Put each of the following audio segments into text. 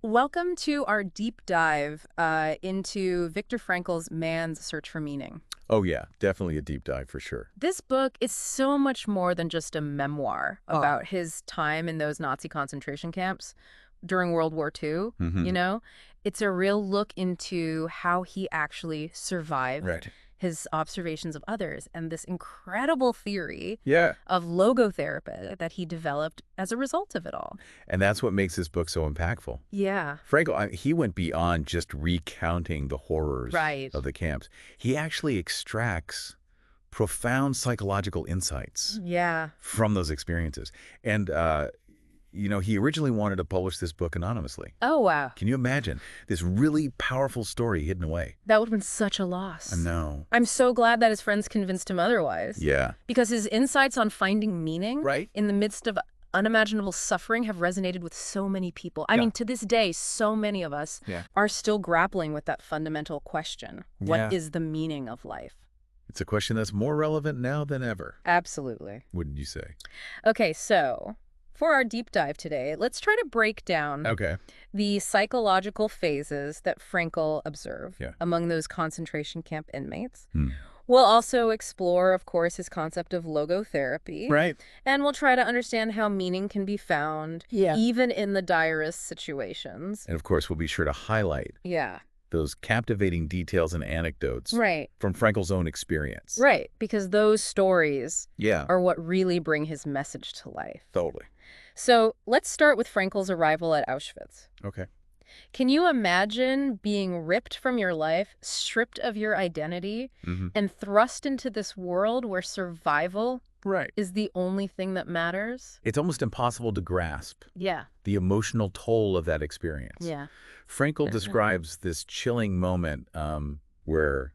Welcome to our deep dive into Viktor Frankl's Man's Search for Meaning. Oh yeah, definitely a deep dive for sure. This book is so much more than just a memoir Oh. about his time in those Nazi concentration camps during World War II, Hmm. you know? It's a real look into how he actually survived, Right. his observations of others, and this incredible theory Yeah. of logotherapy that he developed as a result of it all. And that's what makes this book so impactful. Yeah, Frankl, he went beyond just recounting the horrors right. of the camps. He actually extracts profound psychological insights Yeah. from those experiences. And, he originally wanted to publish this book anonymously. Oh, wow. Can you imagine this really powerful story hidden away? That would have been such a loss. I know. I'm so glad that his friends convinced him otherwise. Yeah. Because his insights on finding meaning Right. in the midst of unimaginable suffering have resonated with so many people. I Yeah. mean, to this day, so many of us Yeah. are still grappling with that fundamental question. Yeah. What is the meaning of life? It's a question that's more relevant now than ever, Absolutely. wouldn't you say? Okay, so for our deep dive today, let's try to break down Okay. the psychological phases that Frankl observed Yeah. among those concentration camp inmates. Hmm. We'll also explore, of course, his concept of logotherapy. Right. And we'll try to understand how meaning can be found, even in the direst situations. And of course, we'll be sure to highlight Yeah, those captivating details and anecdotes right, from Frankl's own experience. right. Because those stories Yeah, are what really bring his message to life. totally. So let's start with Frankl's arrival at Auschwitz. Okay. Can you imagine being ripped from your life, stripped of your identity, Hmm. and thrust into this world where survival Right. is the only thing that matters? It's almost impossible to grasp Yeah, the emotional toll of that experience. yeah. Frankl describes this chilling moment where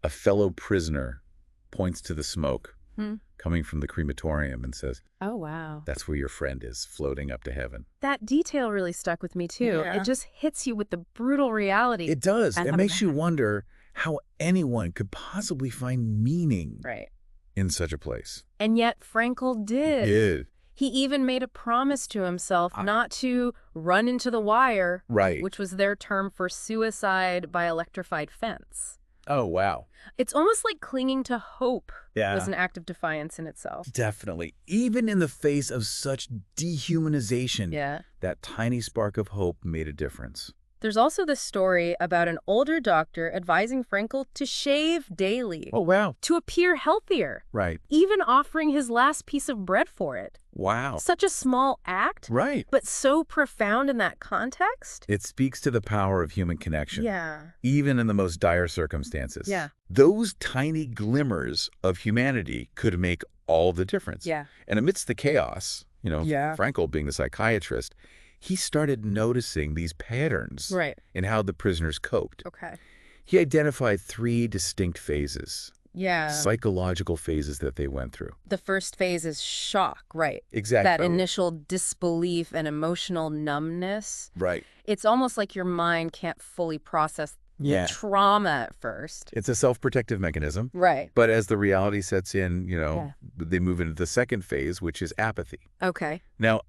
a fellow prisoner points to the smoke Hmm. coming from the crematorium and says, Oh, wow. "That's where your friend is, floating up to heaven." That detail really stuck with me, too. Yeah. It just hits you with the brutal reality. It does. And It the makes you man. wonder how anyone could possibly find meaning Right. in such a place. And yet Frankl did. Yeah. He even made a promise to himself Ah. not to run into the wire, Right. which was their term for suicide by electrified fence. Oh, wow. It's almost like clinging to hope Yeah. was an act of defiance in itself. Definitely. Even in the face of such dehumanization, Yeah. that tiny spark of hope made a difference. There's also this story about an older doctor advising Frankl to shave daily, Oh, wow. to appear healthier, Right. even offering his last piece of bread for it. Wow. Such a small act, Right. but so profound in that context. It speaks to the power of human connection. Yeah. Even in the most dire circumstances. Yeah. Those tiny glimmers of humanity could make all the difference. Yeah. And amidst the chaos, Yeah. Frankl being the psychiatrist, he started noticing these patterns Right. in how the prisoners coped. Okay. He identified 3 distinct phases, Yeah. psychological phases that they went through. The first phase is shock, right? Exactly. That initial disbelief and emotional numbness. Right. It's almost like your mind can't fully process Yeah. trauma at first. It's a self-protective mechanism. Right. But as the reality sets in, Yeah. they move into the second phase, which is apathy. Okay. Now,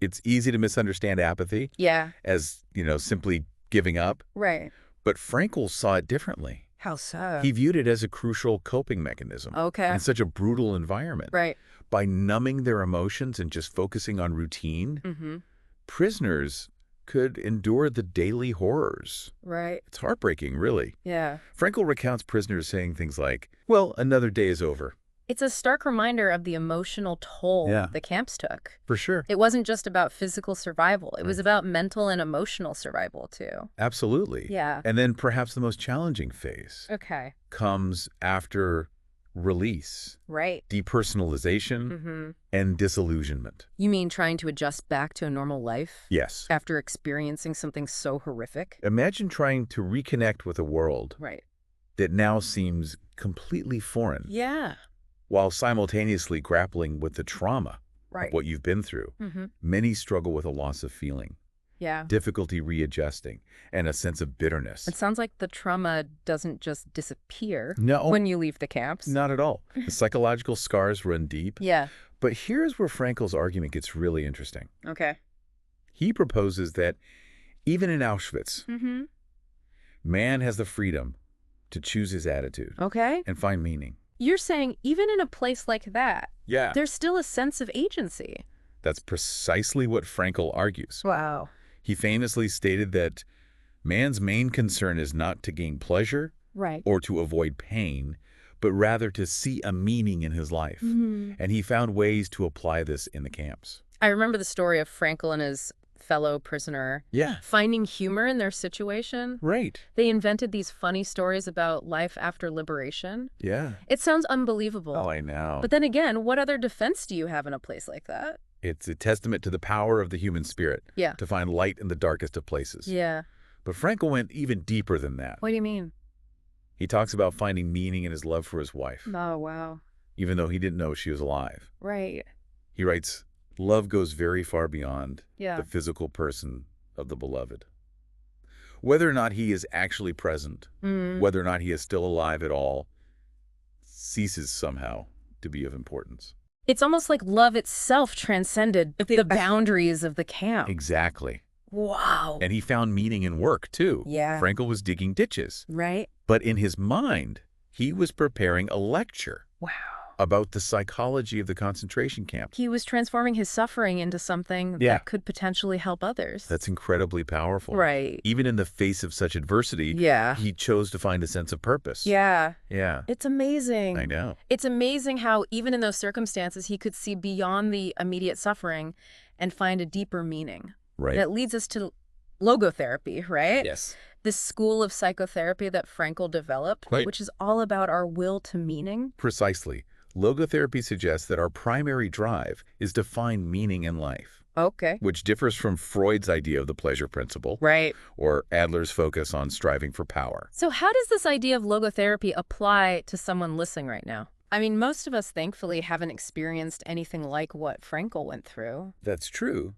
it's easy to misunderstand apathy Yeah. as, simply giving up. Right. But Frankl saw it differently. How so? He viewed it as a crucial coping mechanism Okay. in such a brutal environment. Right. By numbing their emotions and just focusing on routine, Mm-hmm. prisoners could endure the daily horrors. Right. It's heartbreaking, really. Yeah. Frankl recounts prisoners saying things like, "Well, another day is over." It's a stark reminder of the emotional toll Yeah. the camps took. For sure. It wasn't just about physical survival. It was Right. about mental and emotional survival, too. Absolutely. Yeah. And then perhaps the most challenging phase Okay. comes after release, Right. depersonalization, Mm-hmm. and disillusionment. You mean trying to adjust back to a normal life Yes. after experiencing something so horrific? Imagine trying to reconnect with a world Right. that now seems completely foreign, Yeah. while simultaneously grappling with the trauma Right. of what you've been through. Mm-hmm. Many struggle with a loss of feeling, Yeah. difficulty readjusting, and a sense of bitterness. It sounds like the trauma doesn't just disappear No, when you leave the camps. not at all. The psychological scars run deep. Yeah. But here's where Frankl's argument gets really interesting. Okay. He proposes that Even in Auschwitz, Mm-hmm. man has the freedom to choose his attitude Okay. and find meaning. You're saying even in a place like that, Yeah. there's still a sense of agency. That's precisely what Frankl argues. Wow. He famously stated that man's main concern is not to gain pleasure Right. or to avoid pain, but rather to see a meaning in his life. Mm-hmm. And he found ways to apply this in the camps. I remember the story of Frankl and his fellow prisoner finding humor in their situation. Right. They invented these funny stories about life after liberation. Yeah. It sounds unbelievable. Oh, I know. But then again, what other defense do you have in a place like that? It's a testament to the power of the human spirit to find light in the darkest of places. Yeah. But Frankl went even deeper than that. What do you mean? He talks about finding meaning in his love for his wife, Oh, wow. even though he didn't know she was alive. Right. He writes, love goes very far beyond Yeah. the physical person of the beloved. Whether or not he is actually present, whether or not he is still alive at all, ceases somehow to be of importance. It's almost like love itself transcended the boundaries of the camp. Exactly. Wow. And he found meaning in work, too. Yeah. Frankl was digging ditches. Right? But in his mind, he was preparing a lecture Wow. about the psychology of the concentration camp. He was transforming his suffering into something that could potentially help others. That's incredibly powerful. Right. Even in the face of such adversity, he chose to find a sense of purpose. Yeah. Yeah. It's amazing. I know. It's amazing how even in those circumstances, he could see beyond the immediate suffering and find a deeper meaning. Right. That leads us to logotherapy, right? Yes. This school of psychotherapy that Frankl developed, which is all about our will to meaning. Precisely. Logotherapy suggests that our primary drive is to find meaning in life. Okay. Which differs from Freud's idea of the pleasure principle. Right. Or Adler's focus on striving for power. So how does this idea of logotherapy apply to someone listening right now? I mean, most of us, thankfully, haven't experienced anything like what Frankl went through. That's true.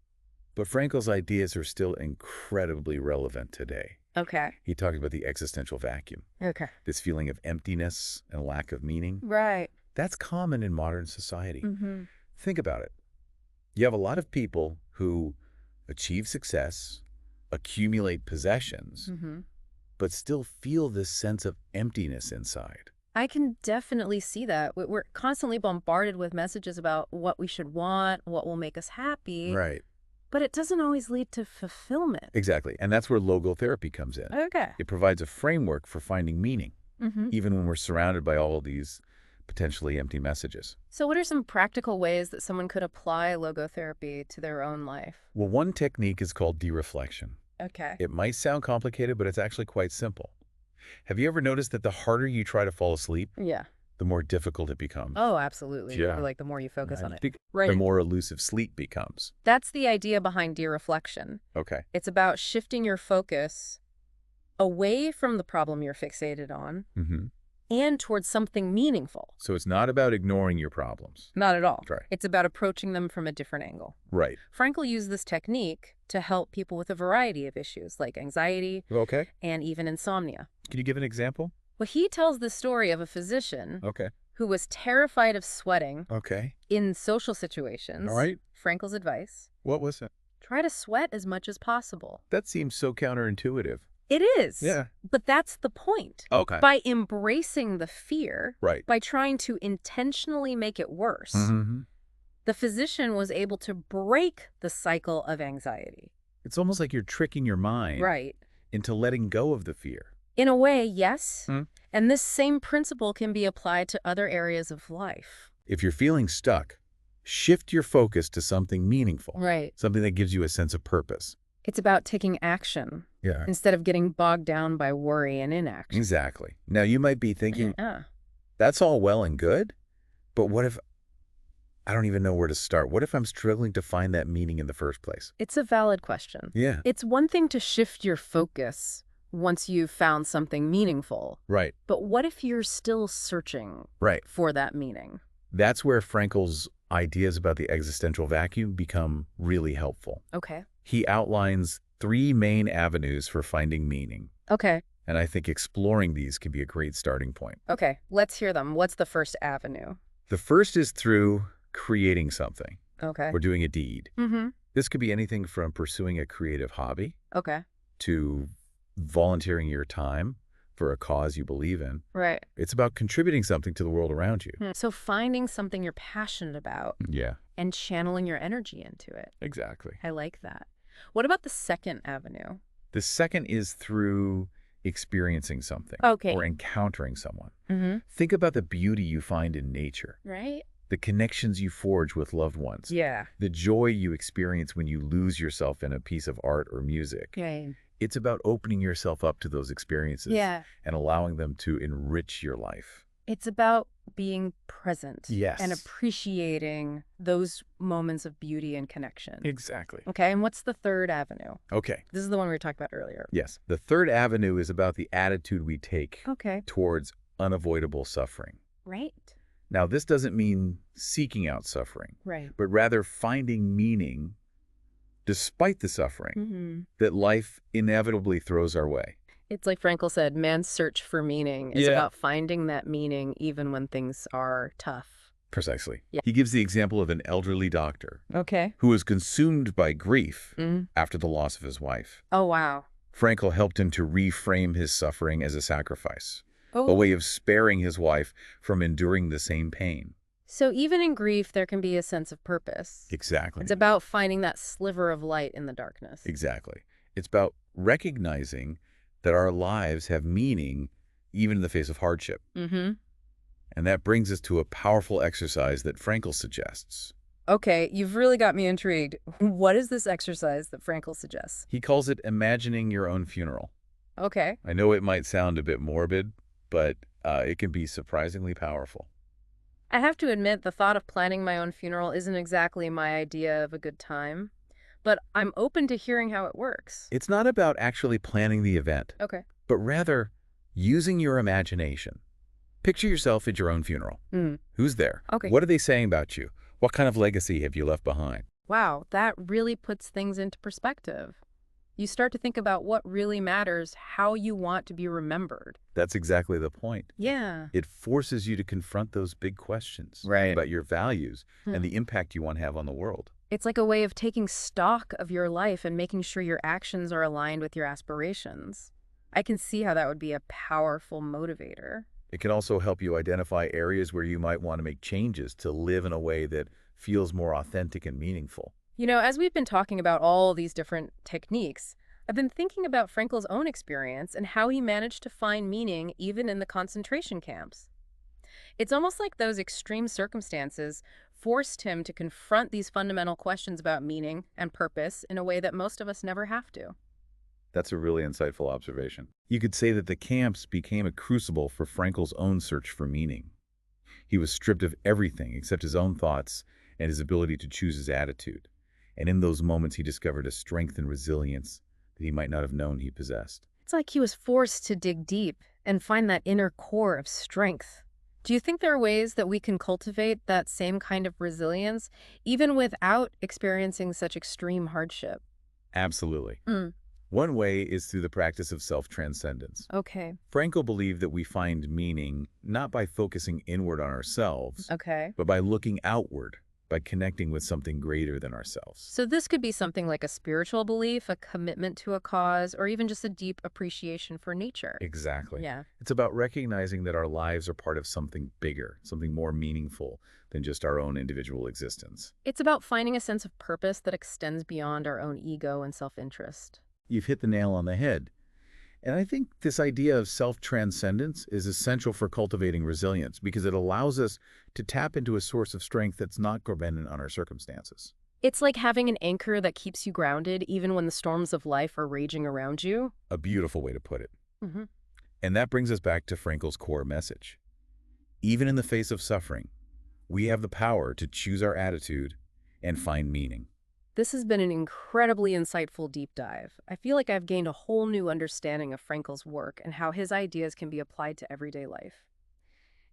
But Frankl's ideas are still incredibly relevant today. Okay. He talked about the existential vacuum. Okay. This feeling of emptiness and lack of meaning. Right. That's common in modern society. Mm-hmm. Think about it. You have a lot of people who achieve success, accumulate possessions, but still feel this sense of emptiness inside. I can definitely see that. We're constantly bombarded with messages about what we should want, what will make us happy. Right. But it doesn't always lead to fulfillment. Exactly. And that's where logotherapy comes in. Okay. It provides a framework for finding meaning, even when we're surrounded by all of these potentially empty messages. So what are some practical ways that someone could apply logotherapy to their own life? Well, one technique is called dereflection. Okay. It might sound complicated, but it's actually quite simple. Have you ever noticed that the harder you try to fall asleep, the more difficult it becomes? Oh, absolutely. Yeah. Or like the more you focus on it. The more elusive sleep becomes. That's the idea behind dereflection. Okay. It's about shifting your focus away from the problem you're fixated on and towards something meaningful. So it's not about ignoring your problems. Not at all. Right. It's about approaching them from a different angle. Right. Frankl used this technique to help people with a variety of issues like anxiety and even insomnia. Can you give an example? Well, he tells the story of a physician who was terrified of sweating in social situations. All right. Frankl's advice: What was it? try to sweat as much as possible. That seems so counterintuitive. It is. Yeah. But that's the point. Okay. By embracing the fear, Right. by trying to intentionally make it worse, the physician was able to break the cycle of anxiety. It's almost like you're tricking your mind into letting go of the fear. In a way, yes. And this same principle can be applied to other areas of life. If you're feeling stuck, shift your focus to something meaningful. Right. Something that gives you a sense of purpose. It's about taking action instead of getting bogged down by worry and inaction. Exactly. Now, you might be thinking, that's all well and good, but what if I don't even know where to start? What if I'm struggling to find that meaning in the first place? It's a valid question. Yeah. It's one thing to shift your focus once you've found something meaningful. Right. But what if you're still searching for that meaning? That's where Frankl's ideas about the existential vacuum become really helpful. Okay. He outlines 3 main avenues for finding meaning. Okay. And I think exploring these can be a great starting point. Okay. Let's hear them. What's the first avenue? The first is through creating something. Okay. Or doing a deed. This could be anything from pursuing a creative hobby, Okay. to volunteering your time for a cause you believe in. Right. It's about contributing something to the world around you. So finding something you're passionate about Yeah, and channeling your energy into it. exactly. I like that. What about the second avenue? The second is through experiencing something Okay. or encountering someone. Mm-hmm. Think about the beauty you find in nature, Right? the connections you forge with loved ones, Yeah. the joy you experience when you lose yourself in a piece of art or music. Right. It's about opening yourself up to those experiences Yeah. and allowing them to enrich your life. It's about being present. Yes. And appreciating those moments of beauty and connection. Exactly. Okay, and what's the third avenue? Okay. This is the one we were talking about earlier. Yes. The third avenue is about the attitude we take Okay. towards unavoidable suffering. Right. Now, this doesn't mean seeking out suffering, Right. but rather finding meaning despite the suffering Mm-hmm. that life inevitably throws our way. It's like Frankl said, man's search for meaning is Yeah. about finding that meaning even when things are tough. Precisely. Yeah. He gives the example of an elderly doctor Okay. who was consumed by grief Mm. after the loss of his wife. Oh, wow. Frankl helped him to reframe his suffering as a sacrifice, a Oh, way of sparing his wife from enduring the same pain. so even in grief, there can be a sense of purpose. Exactly. It's about finding that sliver of light in the darkness. Exactly. It's about recognizing that our lives have meaning even in the face of hardship. Mm-hmm. And that brings us to a powerful exercise that Frankl suggests. Okay, you've really got me intrigued. What is this exercise that Frankl suggests? He calls it imagining your own funeral. Okay. I know it might sound a bit morbid, but it can be surprisingly powerful. I have to admit, the thought of planning my own funeral isn't exactly my idea of a good time, but I'm open to hearing how it works. It's not about actually planning the event, Okay. but rather using your imagination. Picture yourself at your own funeral. Mm. Who's there? Okay. What are they saying about you? What kind of legacy have you left behind? Wow, that really puts things into perspective. You start to think about what really matters, how you want to be remembered. That's exactly the point. Yeah. It forces you to confront those big questions Right. about your values Hmm. and the impact you want to have on the world. It's like a way of taking stock of your life and making sure your actions are aligned with your aspirations. I can see how that would be a powerful motivator. It can also help you identify areas where you might want to make changes to live in a way that feels more authentic and meaningful. You know, as we've been talking about all these different techniques, I've been thinking about Frankl's own experience and how he managed to find meaning even in the concentration camps. It's almost like those extreme circumstances forced him to confront these fundamental questions about meaning and purpose in a way that most of us never have to. That's a really insightful observation. You could say that the camps became a crucible for Frankl's own search for meaning. He was stripped of everything except his own thoughts and his ability to choose his attitude. And in those moments, he discovered a strength and resilience that he might not have known he possessed. It's like he was forced to dig deep and find that inner core of strength. Do you think there are ways that we can cultivate that same kind of resilience even without experiencing such extreme hardship? Absolutely. Mm. One way is through the practice of self-transcendence. Okay. Frankl believed that we find meaning not by focusing inward on ourselves, Okay. but by looking outward, by connecting with something greater than ourselves. So this could be something like a spiritual belief, a commitment to a cause, or even just a deep appreciation for nature. Exactly. Yeah. It's about recognizing that our lives are part of something bigger, something more meaningful than just our own individual existence. It's about finding a sense of purpose that extends beyond our own ego and self-interest. You've hit the nail on the head. And I think this idea of self-transcendence is essential for cultivating resilience because it allows us to tap into a source of strength that's not dependent on our circumstances. It's like having an anchor that keeps you grounded even when the storms of life are raging around you. A beautiful way to put it. Mm-hmm. And that brings us back to Frankl's core message. Even in the face of suffering, we have the power to choose our attitude and find meaning. This has been an incredibly insightful deep dive. I feel like I've gained a whole new understanding of Frankl's work and how his ideas can be applied to everyday life.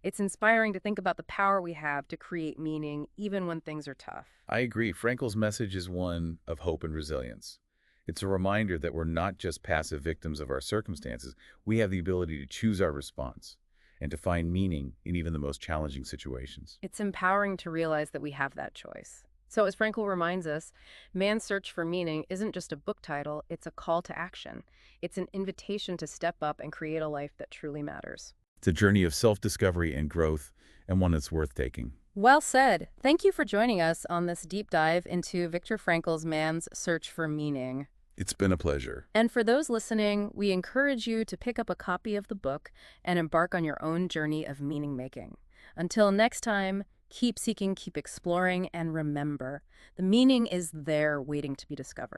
It's inspiring to think about the power we have to create meaning even when things are tough. I agree. Frankl's message is one of hope and resilience. It's a reminder that we're not just passive victims of our circumstances. We have the ability to choose our response and to find meaning in even the most challenging situations. It's empowering to realize that we have that choice. So, as Frankl reminds us, Man's Search for Meaning isn't just a book title, it's a call to action. It's an invitation to step up and create a life that truly matters. It's a journey of self-discovery and growth, and one that's worth taking. Well said. Thank you for joining us on this deep dive into Viktor Frankl's Man's Search for Meaning. It's been a pleasure. And for those listening, we encourage you to pick up a copy of the book and embark on your own journey of meaning making. Until next time, keep seeking, keep exploring, and remember, the meaning is there waiting to be discovered.